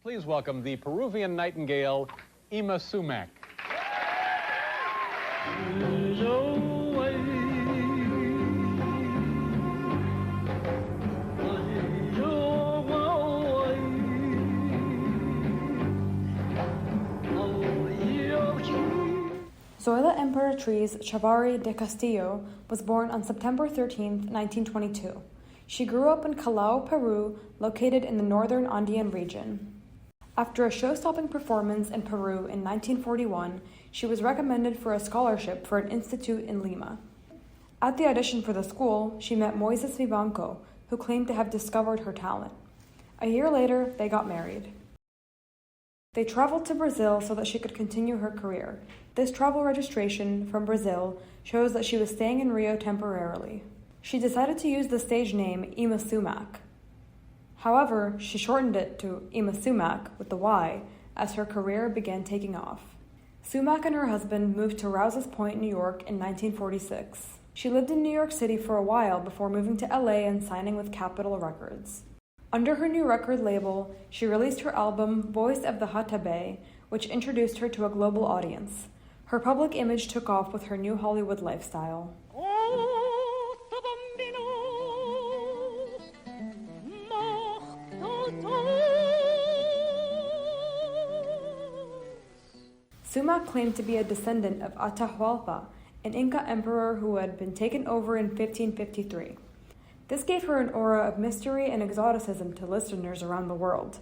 Please welcome the Peruvian nightingale, Yma Sumac. Zoila Imperatriz Chavarri de Castillo was born on September 13, 1922. She grew up in Callao, Peru, located in the northern Andean region. After a show-stopping performance in Peru in 1941, she was recommended for a scholarship for an institute in Lima. At the audition for the school, she met Moises Vivanco, who claimed to have discovered her talent. A year later, they got married. They traveled to Brazil so that she could continue her career. This travel registration from Brazil shows that she was staying in Rio temporarily. She decided to use the stage name Yma Sumac. However, she shortened it to Yma Sumac with the Y as her career began taking off. Sumac and her husband moved to Rouse's Point, New York in 1946. She lived in New York City for a while before moving to LA and signing with Capitol Records. Under her new record label, she released her album Voice of the Hatabe, which introduced her to a global audience. Her public image took off with her new Hollywood lifestyle. Sumac claimed to be a descendant of Atahualpa, an Inca emperor who had been taken over in 1553. This gave her an aura of mystery and exoticism to listeners around the world.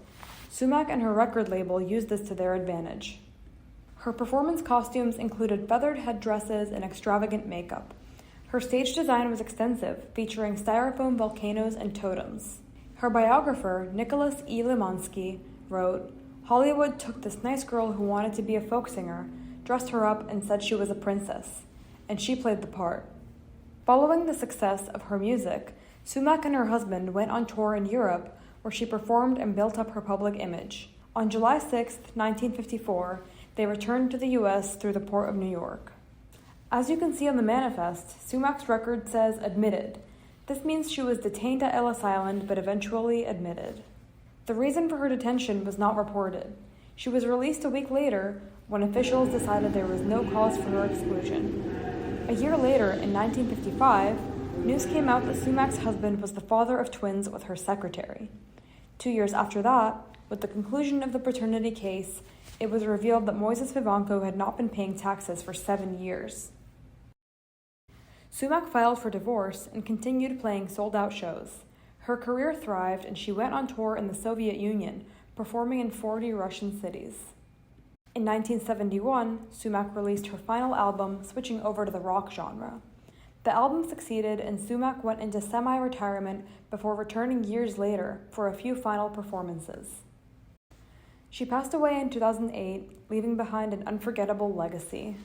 Sumac and her record label used this to their advantage. Her performance costumes included feathered headdresses and extravagant makeup. Her stage design was extensive, featuring styrofoam volcanoes and totems. Her biographer, Nicholas E. Limansky, wrote, "Hollywood took this nice girl who wanted to be a folk singer, dressed her up and said she was a princess, and she played the part." Following the success of her music, Sumac and her husband went on tour in Europe, where she performed and built up her public image. On July 6, 1954, they returned to the U.S. through the port of New York. As you can see on the manifest, Sumac's record says admitted. This means she was detained at Ellis Island but eventually admitted. The reason for her detention was not reported. She was released a week later when officials decided there was no cause for her exclusion. A year later, in 1955, news came out that Sumac's husband was the father of twins with her secretary. 2 years after that, with the conclusion of the paternity case, it was revealed that Moises Vivanco had not been paying taxes for 7 years. Sumac filed for divorce and continued playing sold-out shows. Her career thrived and she went on tour in the Soviet Union, performing in 40 Russian cities. In 1971, Sumac released her final album, switching over to the rock genre. The album succeeded and Sumac went into semi-retirement before returning years later for a few final performances. She passed away in 2008, leaving behind an unforgettable legacy.